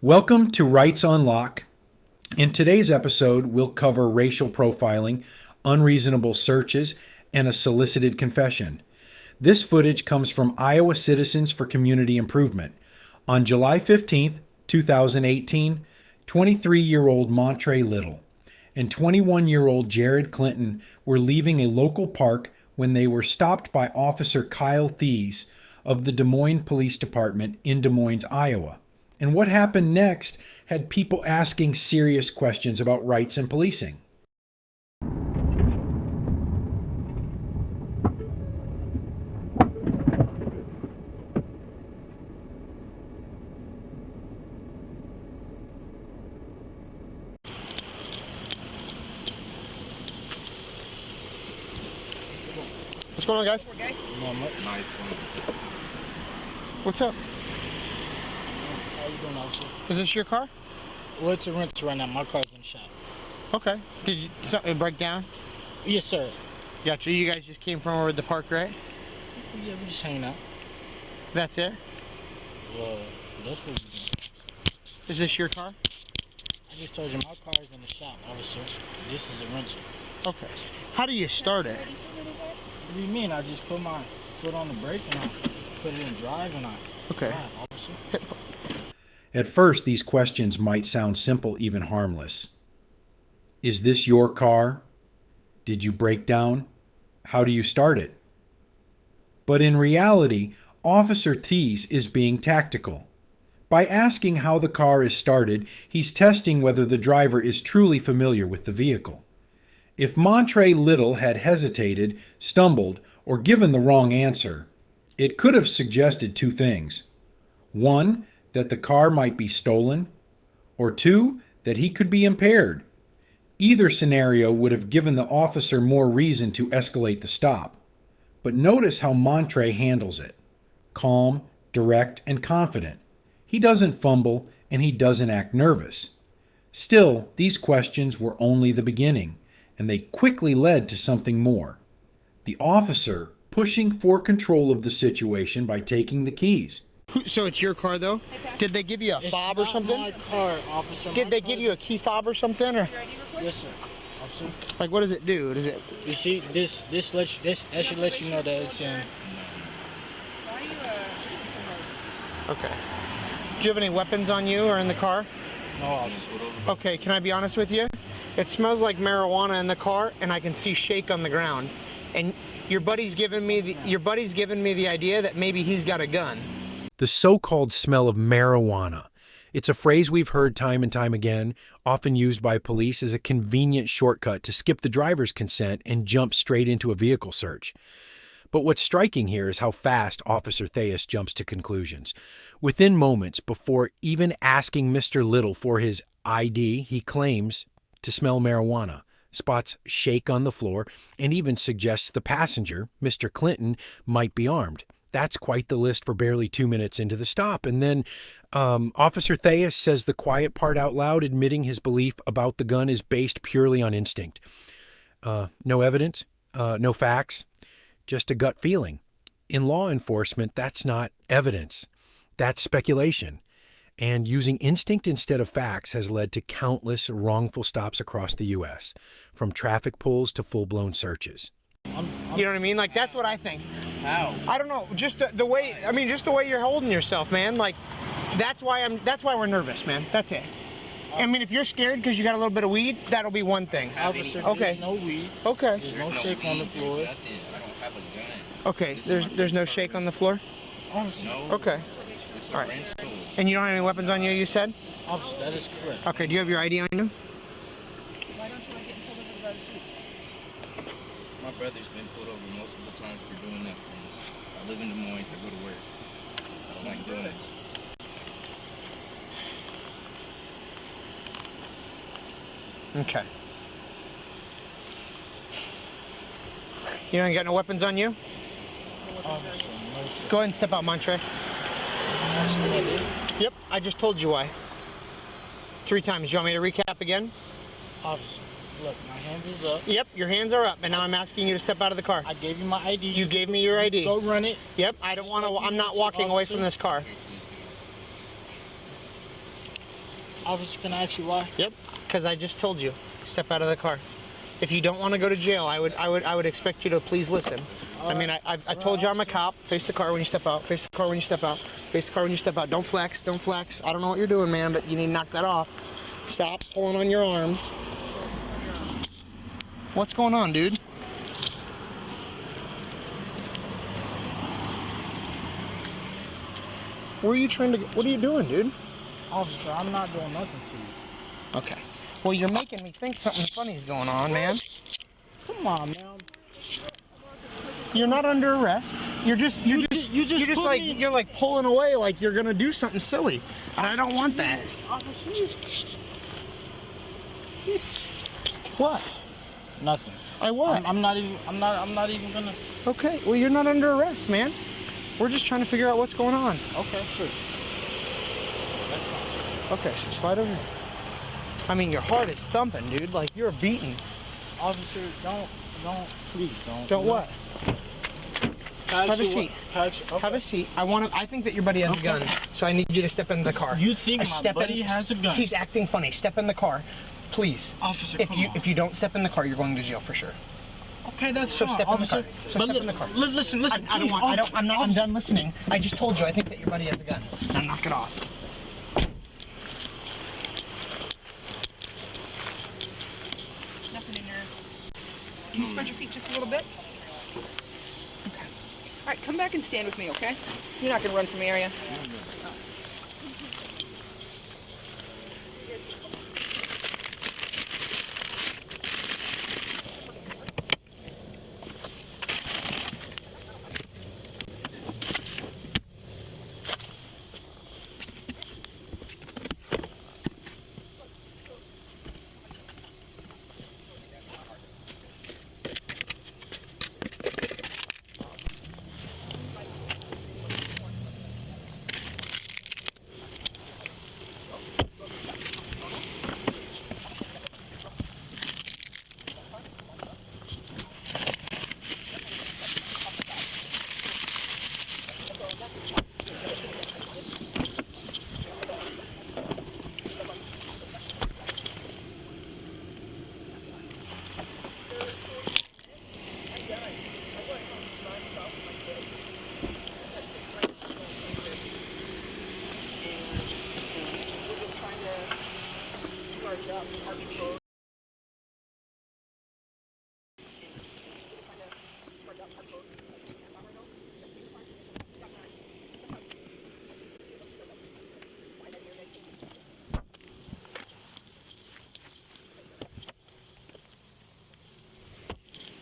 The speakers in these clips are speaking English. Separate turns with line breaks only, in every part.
Welcome to Rights on Lock. In today's episode, we'll cover racial profiling, unreasonable searches, and a solicited confession. This footage comes from Iowa Citizens for Community Improvement. On July 15th, 2018, 23-year-old Montray Little and 21-year-old Jared Clinton were leaving a local park when they were stopped by Officer Kyle Theis of the Des Moines Police Department in Des Moines, Iowa. And what happened next had people asking serious questions about rights and policing.
What's going on, guys?
Not much.
What's up?
How you doing, officer?
Is this your car?
Well, it's a rental right now. My car's in the shop.
Okay. Did something break down?
Yes, sir.
Gotcha. You guys just came from over the park, right?
Yeah, we just hanging out.
That's it?
Well, that's what we do.
Is this your car?
I just told you my car's in the shop, officer. This is a rental.
Okay. How do you start it?
What do you mean? I just put my foot on the brake and I put it in drive and I
Okay.
drive, officer.
At first, these questions might sound simple, even harmless. Is this your car? Did you break down? How do you start it? But in reality, Officer Theis is being tactical. By asking how the car is started, he's testing whether the driver is truly familiar with the vehicle. If Montray Little had hesitated, stumbled, or given the wrong answer, it could have suggested two things. One, that the car might be stolen, or two, that he could be impaired. Either scenario would have given the officer more reason to escalate the stop. But notice how Montray handles it. Calm, direct, and confident. He doesn't fumble, and he doesn't act nervous. Still, these questions were only the beginning, and they quickly led to something more. The officer pushing for control of the situation by taking the keys.
So it's your car, though? Did they give you a fob or something?
My car, officer.
Did they give you a key fob or something? Or
Yes, sir. Officer.
like, what does it do? Does it?
You see, this that should let you know that it's in.
Okay. Do you have any weapons on you or in the car?
No, officer.
Okay. Can I be honest with you? It smells like marijuana in the car, and I can see shake on the ground. And your buddy's given me the idea that maybe he's got a gun.
The so-called smell of marijuana. It's a phrase we've heard time and time again, often used by police as a convenient shortcut to skip the driver's consent and jump straight into a vehicle search. But what's striking here is how fast Officer Theis jumps to conclusions. Within moments, before even asking Mr. Little for his ID, he claims to smell marijuana, spots shake on the floor, and even suggests the passenger, Mr. Clinton, might be armed. That's quite the list for barely 2 minutes into the stop. And then Officer Theis says the quiet part out loud, admitting his belief about the gun is based purely on instinct. No evidence, no facts, just a gut feeling. In law enforcement, that's not evidence. That's speculation. And using instinct instead of facts has led to countless wrongful stops across the U.S., from traffic pulls to full-blown searches.
You know what I mean? Like, that's what I think.
How?
I don't know. Just the way. I mean, just the way you're holding yourself, man. Like, that's why we're nervous, man. That's it. I mean, if you're scared because you got a little bit of weed, that'll be one thing.
Officer,
Okay.
there's no weed.
Okay.
There's no shake on the floor.
I don't have a gun.
Okay. So there's no shake on the floor.
Officer,
No.
Okay.
It's
All
a
right.
rental.
And you don't have any weapons on you? You said.
officer, that is correct.
Okay. Do you have your ID on you?
My brother's been pulled over multiple times for doing that. I live in Des Moines. I go to work. I don't like doing it.
Okay. You don't got no weapons on you?
Officer, no, sir.
Go ahead and step out, Montray.
Officer, I did.
Yep. I just told you why. 3 times. You want me to recap again?
Officer, look, my hands is up.
Yep, your hands are up, and now I'm asking you to step out of the car.
I gave you my ID.
You gave me your ID.
Go run it.
Yep, I don't want to. I'm not walking away from this car.
Officer, can I ask you why?
Yep, because I just told you, step out of the car. If you don't want to go to jail, I would expect you to please listen. I mean, I told you I'm a cop. Face the car when you step out. Face the car when you step out. Face the car when you step out. Don't flex. Don't flex. I don't know what you're doing, man, but you need to knock that off. Stop pulling on your arms. What's going on, dude? Where are you trying to? What are you doing, dude?
Officer, I'm not doing nothing to you.
Okay. Well, you're making me think something funny's going on, man.
Come on, man.
You're not under arrest. You're just like pulling away like you're gonna do something silly, and I don't want that. What?
Nothing. I'm not even gonna.
Okay. Well, you're not under arrest, man. We're just trying to figure out what's going on.
Okay, sure.
Okay, so slide over here. I mean, your heart is thumping, dude. Like you're beaten.
Officer, please don't.
Don't what? Have a seat.
Okay.
Have a seat. I think that your buddy has a gun, so I need you to step in the car.
You think my buddy has a gun?
He's acting funny. Step in the car, please.
Officer,
if you don't step in the car, you're going to jail for sure.
Okay, that's
so
fine,
step
officer.
in the car. So step in the car.
Listen.
I'm done listening. I just told you I think that your buddy has a gun. Now knock it off.
Nothing in your. Can you spread your feet just a little bit? Okay. All right, come back and stand with me, okay? You're not gonna run from the area.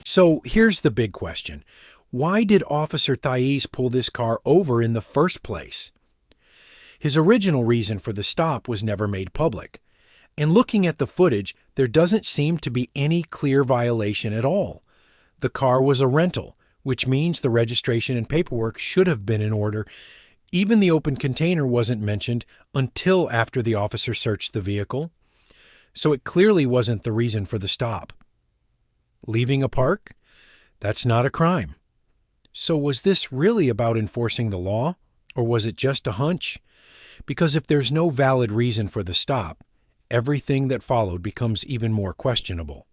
So here's the big question. Why did Officer Theis pull this car over in the first place? His original reason for the stop was never made public. And looking at the footage, there doesn't seem to be any clear violation at all. The car was a rental, which means the registration and paperwork should have been in order. Even the open container wasn't mentioned until after the officer searched the vehicle. So it clearly wasn't the reason for the stop. Leaving a park? That's not a crime. So was this really about enforcing the law, or was it just a hunch? Because if there's no valid reason for the stop, everything that followed becomes even more questionable.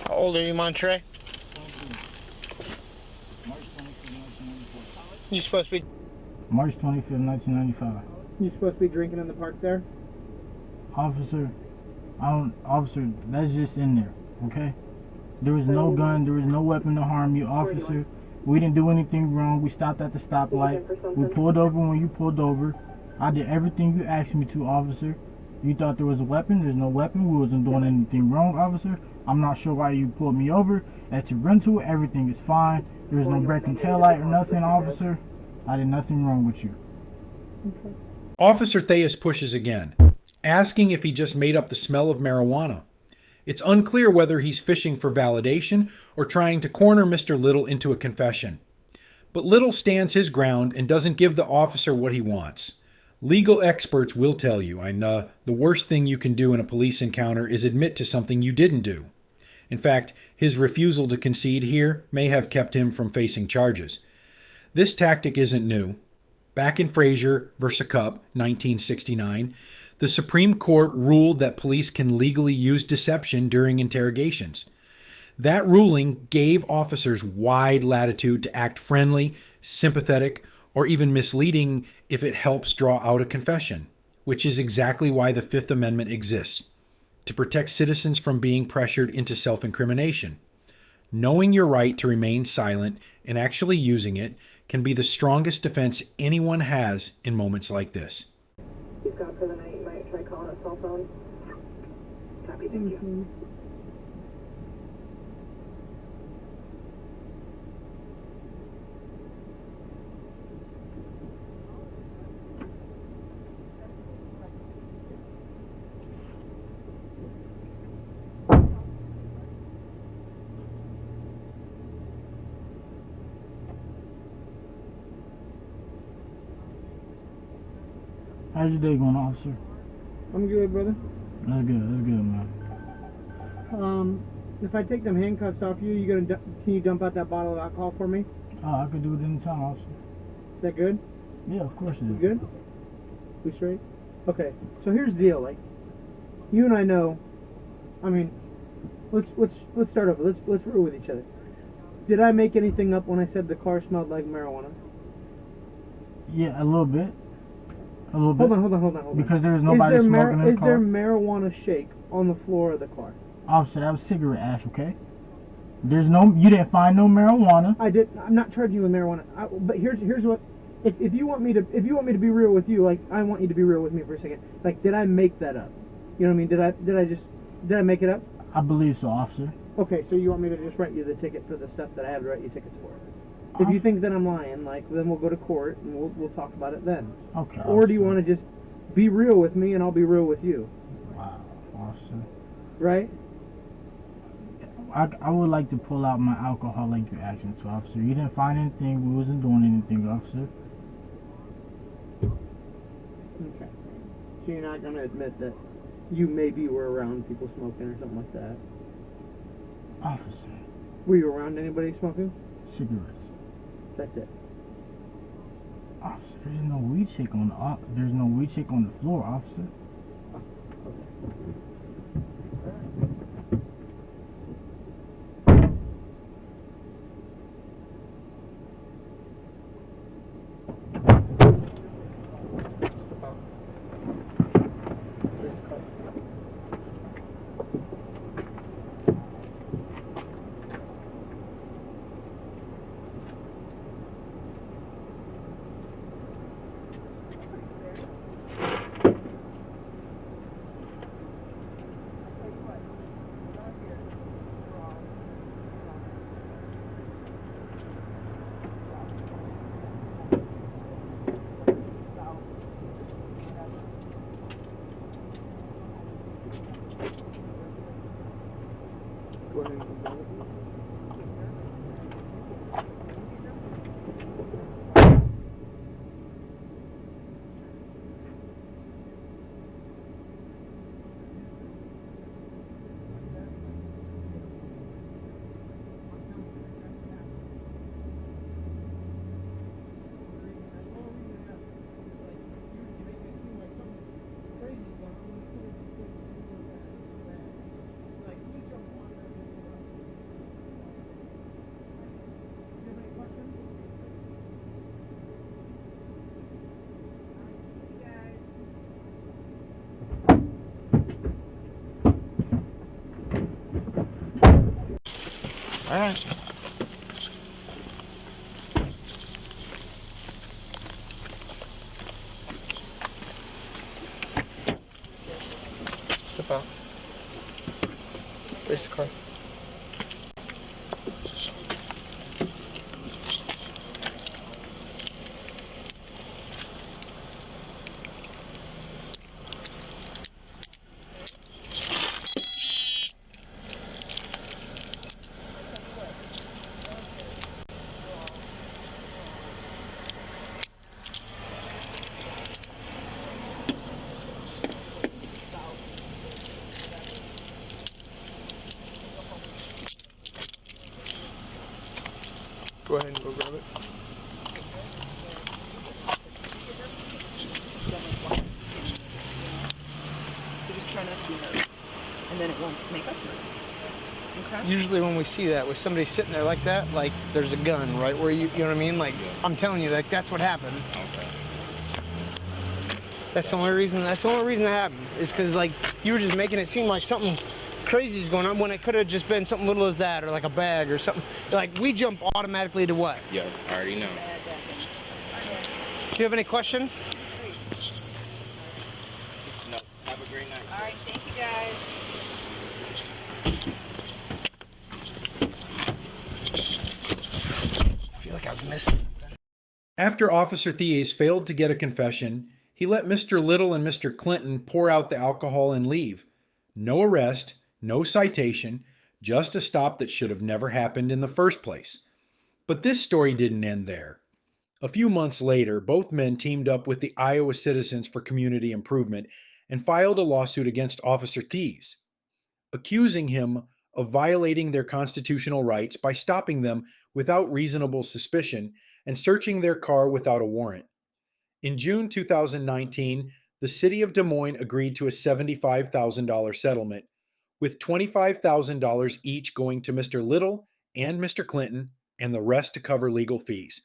How old are you, Montray? You supposed to be.
March 25th, 1995.
You supposed to be drinking in the park there?
Officer, officer, that's just in there, okay? There was no gun, there was no weapon to harm you, officer. We didn't do anything wrong. We stopped at the stoplight. We pulled over when you pulled over. I did everything you asked me to, officer. You thought there was a weapon. There's no weapon. We wasn't doing anything wrong, officer. I'm not sure why you pulled me over. That's your rental. Everything is fine. There was no breaking taillight or nothing, officer. I did nothing wrong with you.
Okay.
Officer Theis pushes again, asking if he just made up the smell of marijuana. It's unclear whether he's fishing for validation or trying to corner Mr. Little into a confession. But Little stands his ground and doesn't give the officer what he wants. Legal experts will tell you, the worst thing you can do in a police encounter is admit to something you didn't do. In fact, his refusal to concede here may have kept him from facing charges. This tactic isn't new. Back in Frazier v. Cupp, 1969, the Supreme Court ruled that police can legally use deception during interrogations. That ruling gave officers wide latitude to act friendly, sympathetic, or even misleading if it helps draw out a confession, which is exactly why the Fifth Amendment exists, to protect citizens from being pressured into self-incrimination. Knowing your right to remain silent and actually using it can be the strongest defense anyone has in moments like this.
He's got for the night. You might try calling a cell phone. Copy, thank you.
How's your day going, officer?
I'm good, brother.
That's good, man.
If I take them handcuffs off you, can you dump out that bottle of alcohol for me?
Oh, I could do it anytime, officer.
Is that good?
Yeah, of course it
You
is.
good? We straight? Okay. So here's the deal. Like, you and I know. I mean, let's start over. Let's roll with each other. Did I make anything up when I said the car smelled like marijuana?
Yeah, a little bit.
Hold on.
Because there's nobody smoking in the
Is
car.
there marijuana shake on the floor of the car?
Officer, that was cigarette ash, okay? You didn't find no marijuana.
I'm not charging you with marijuana. But here's what. If you want me to be real with you, like, I want you to be real with me for a second. Like, did I make that up? You know what I mean? Did I make it up?
I believe so, officer.
Okay, so you want me to just write you the ticket for the stuff that I have to write you tickets for? If you think that I'm lying, like, then we'll go to court and we'll talk about it then.
Okay.
Or do you want to just be real with me and I'll be real with you?
Wow, officer.
Right?
I would like to pull out my alcoholic reaction to officer. You didn't find anything. We wasn't doing anything, officer.
Okay. So you're not going to admit that you maybe were around people smoking or something like that?
Officer.
Were you around anybody smoking?
Cigarettes.
That's it.
Officer, there's no weed shake on the floor, officer.
All right. Step out. Raise the car. Go ahead and go grab it.
So just try not to be nervous, and then it won't make us nervous. Okay?
Usually when we see that with somebody sitting there like that, like there's a gun right where you know what I mean? Like I'm telling you, like that's what happens.
Okay.
That's the only reason. That's the only reason that happened is because like you were just making it seem like something crazy is going on when it could have just been something little as that or like a bag or something. Like we jump automatically to what?
Yeah, I already know.
Do you have any questions?
No, have a great night.
All right, thank you guys.
I feel like I was missing something.
After Officer Theis failed to get a confession, he let Mr. Little and Mr. Clinton pour out the alcohol and leave. No arrest, no citation, just a stop that should have never happened in the first place. But this story didn't end there. A few months later, both men teamed up with the Iowa Citizens for Community Improvement and filed a lawsuit against Officer Theis, accusing him of violating their constitutional rights by stopping them without reasonable suspicion and searching their car without a warrant. In June 2019, the city of Des Moines agreed to a $75,000 settlement, with $25,000 each going to Mr. Little and Mr. Clinton and the rest to cover legal fees.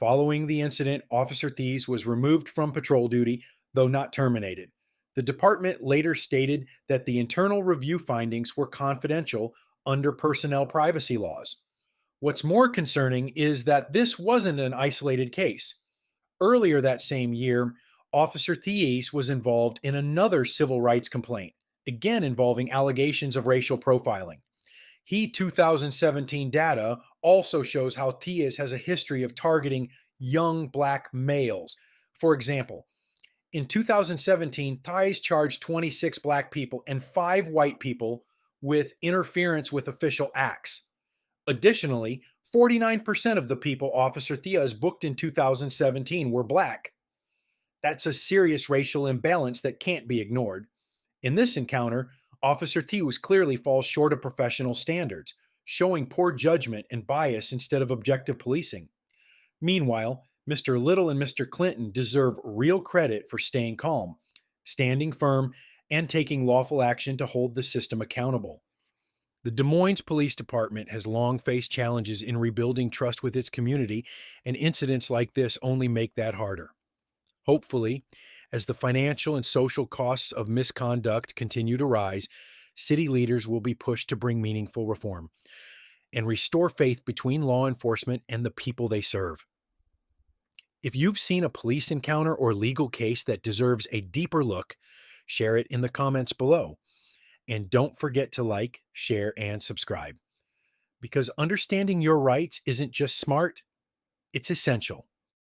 Following the incident, Officer Theis was removed from patrol duty, though not terminated. The department later stated that the internal review findings were confidential under personnel privacy laws. What's more concerning is that this wasn't an isolated case. Earlier that same year, Officer Theis was involved in another civil rights complaint, again involving allegations of racial profiling. He 2017 data also shows how Theis has a history of targeting young black males. For example, in 2017, Theis charged 26 black people and 5 white people with interference with official acts. Additionally, 49% of the people Officer Theis booked in 2017 were black. That's a serious racial imbalance that can't be ignored. In this encounter, Officer Theis clearly falls short of professional standards, showing poor judgment and bias instead of objective policing. Meanwhile, Mr. Little and Mr. Clinton deserve real credit for staying calm, standing firm, and taking lawful action to hold the system accountable. The Des Moines Police Department has long faced challenges in rebuilding trust with its community, and incidents like this only make that harder. Hopefully, as the financial and social costs of misconduct continue to rise, city leaders will be pushed to bring meaningful reform and restore faith between law enforcement and the people they serve. If you've seen a police encounter or legal case that deserves a deeper look, share it in the comments below. And don't forget to like, share, and subscribe. Because understanding your rights isn't just smart, it's essential.